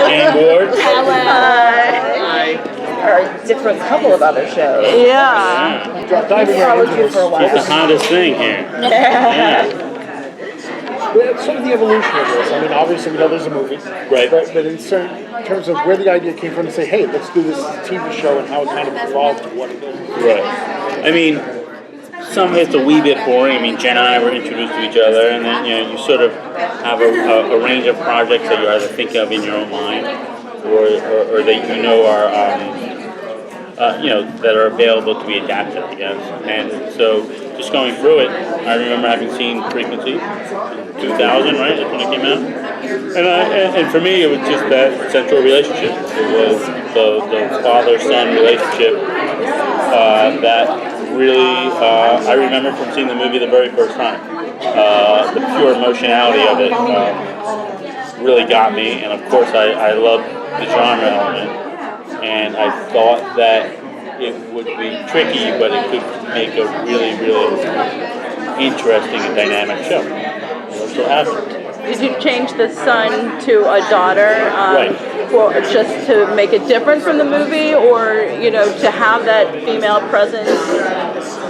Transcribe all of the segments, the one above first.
Jane Gwartz. Or a different couple of other shows. Yeah. Diving right into this. For a while. She's the hottest thing here. Yeah. But sort of the evolution of this. I mean, obviously we know there's a movie. Right. But in terms of where the idea came from to say, hey, let's do this TV show and how it kind of evolved to what it is. Right. I mean, some of it's a wee bit boring. I mean, Jen and I were introduced to each other, and then you sort of have a range of projects that you either think of in your own mind, or that you know are that are available to be adapted, I guess. And so, just going through it, I remember having seen Frequency in 2000, right? That's when it came out. And for me, it was just that central relationship. It was the father-son relationship that really, I remember from seeing the movie the very first time. The pure emotionality of it really got me, and of course I loved the genre element. And I thought that it would be tricky, but it could make a really, really interesting and dynamic show. That's what happened. Did you change the son to a daughter Right. for just to make it different from the movie, or to have that female presence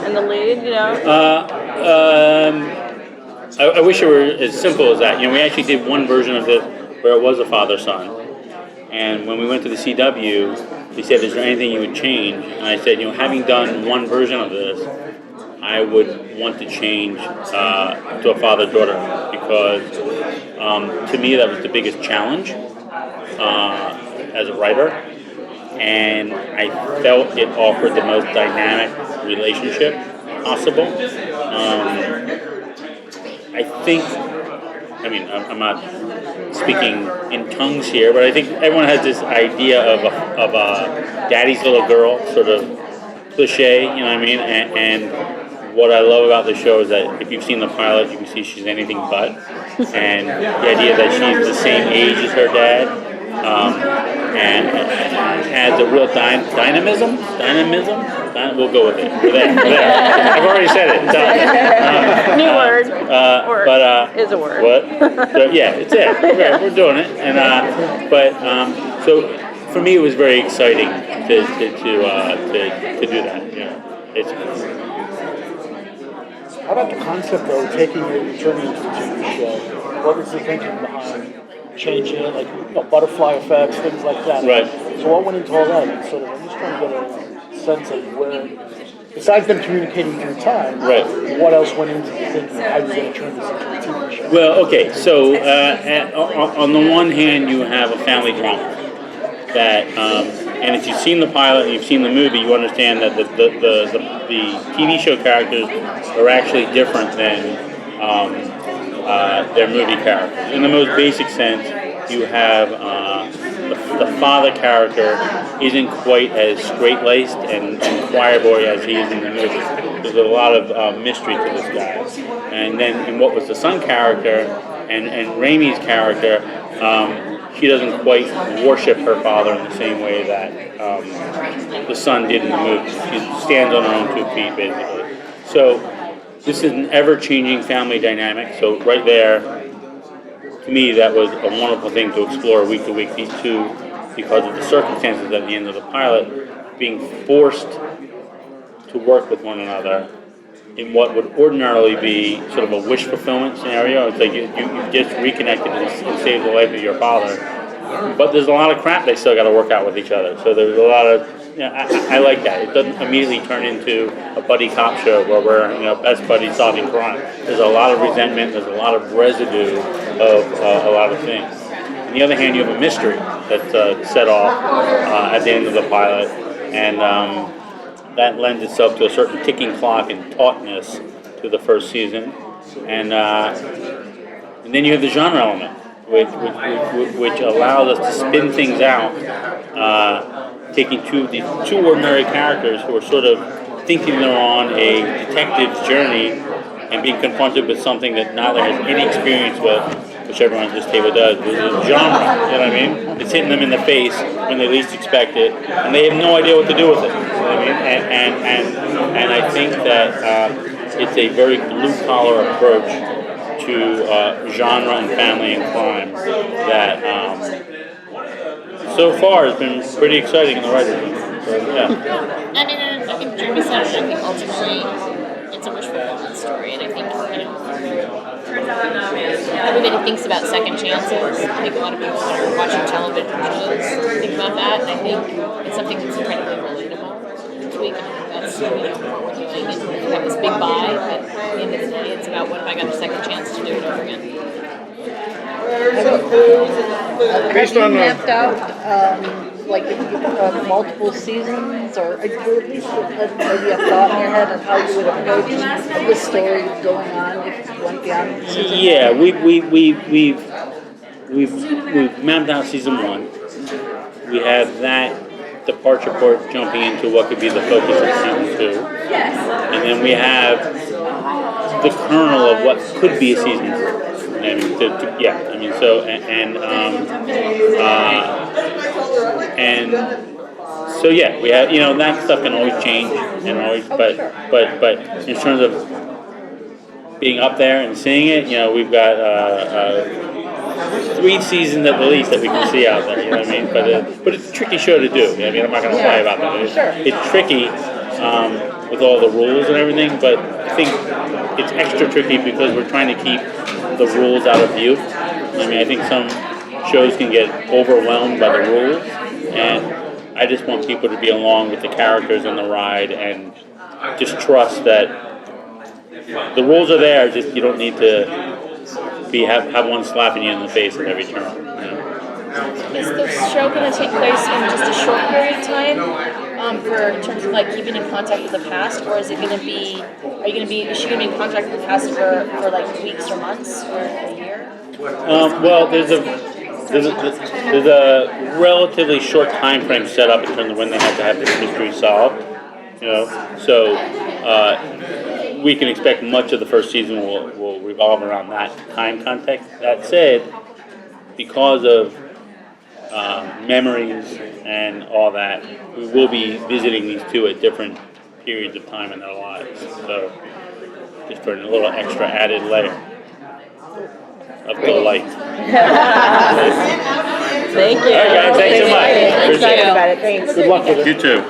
in the lead? I wish it were as simple as that. We actually did one version of it where it was a father-son. And when we went to the CW, he said, "Is there anything you would change?" And I said, having done one version of this, I would want to change to a father-daughter because to me that was the biggest challenge as a writer, and I felt it offered the most dynamic relationship possible. I think, I'm not speaking in tongues here, but I think everyone has this idea of a daddy's little girl sort of cliche, you know what I mean? And what I love about the show is that if you've seen the pilot, you can see she's anything but. And the idea that she's the same age as her dad, and adds a real dynamism. We'll go with it. We're there. I've already said it. New word. Is a word. What? So, yeah, it's it. We're doing it. And so for me, it was very exciting to do that. How about the concept, though, taking it and turning it into a TV show? What was the thinking behind changing it, like butterfly effects, things like that? Right. So what went into all that? And sort of, I'm just trying to get a sense of where, besides them communicating through time, right, what else went into the thinking? How are you going to turn this into a TV show? Well, okay, so on the one hand, you have a family drama that, and if you've seen the pilot and you've seen the movie, you understand that the TV show characters are actually different than their movie characters. In the most basic sense, you have the father character isn't quite as straight-laced and choir boy as he is in the movie. There's a lot of mystery to this guy. And then in what was the son character and Raimi's character, she doesn't quite worship her father in the same way that the son did in the movie. She stands on her own 2 feet, basically. So this is an ever-changing family dynamic. So right there, to me, that was a wonderful thing to explore week to week. These two, because of the circumstances at the end of the pilot, being forced to work with one another in what would ordinarily be sort of a wish fulfillment scenario. It's like you just reconnected and saved the life of your father. But there's a lot of crap they still got to work out with each other. So there's a lot of, I like that. It doesn't immediately turn into a buddy cop show where we're best buddies solving crime. There's a lot of resentment. There's a lot of residue of a lot of things. On the other hand, you have a mystery that's set off at the end of the pilot, and that lends itself to a certain ticking clock and tautness to the first season, and then you have the genre element, which allows us to spin things out, taking two ordinary characters who are sort of thinking they're on a detective's journey and being confronted with something that neither has any experience with, which everyone at this table does. There's a genre, you know what I mean? It's hitting them in the face when they least expect it, and they have no idea what to do with it. You know what I mean? And I think that it's a very blue-collar approach to genre and family and crime that so far has been pretty exciting in the writers' room. So, yeah. I mean, I think Jeremy said it. I think ultimately it's a wish fulfillment story, and I think everybody thinks about second chances. I think a lot of people that are watching television shows think about that, and I think it's something that's incredibly relatable this week. And I think that's what we're doing. And we have this big buy, but at the end of the day, it's about what if I got a second chance to do it over again. Based on mapped out, like multiple seasons, or at least maybe a thought in your head of how you would approach the story going on if you went beyond season? Yeah, we've mapped out season 1. We have that departure point jumping into what could be the focus of season 2, and then we have the kernel of what could be a season 3. I mean, so yeah, we have, that stuff can always change and always, but in terms of being up there and seeing it, we've got 3 seasons at the least that we can see out there. You know what I mean? But it's a tricky show to do. I mean, I'm not going to lie about that. It's tricky with all the rules and everything, but I think it's extra tricky because we're trying to keep the rules out of view. I mean, I think some shows can get overwhelmed by the rules, and I just want people to be along with the characters on the ride and just trust that the rules are there. Just you don't need to have one slapping you in the face at every turn. Is the show going to take place in just a short period of time, in terms of like keeping in contact with the past, or is it going to be? Is she going to be in contact with the past for like weeks or months or a year? Well, there's a relatively short time frame set up in terms of when they have to have this mystery solved. So we can expect much of the first season will revolve around that time context. That said, because of memories and all that, we will be visiting these two at different periods of time in their lives. So just for a little extra added layer of delight. Thank you. Okay, thanks so much. I'm excited about it. Thanks. Good luck with it. You too.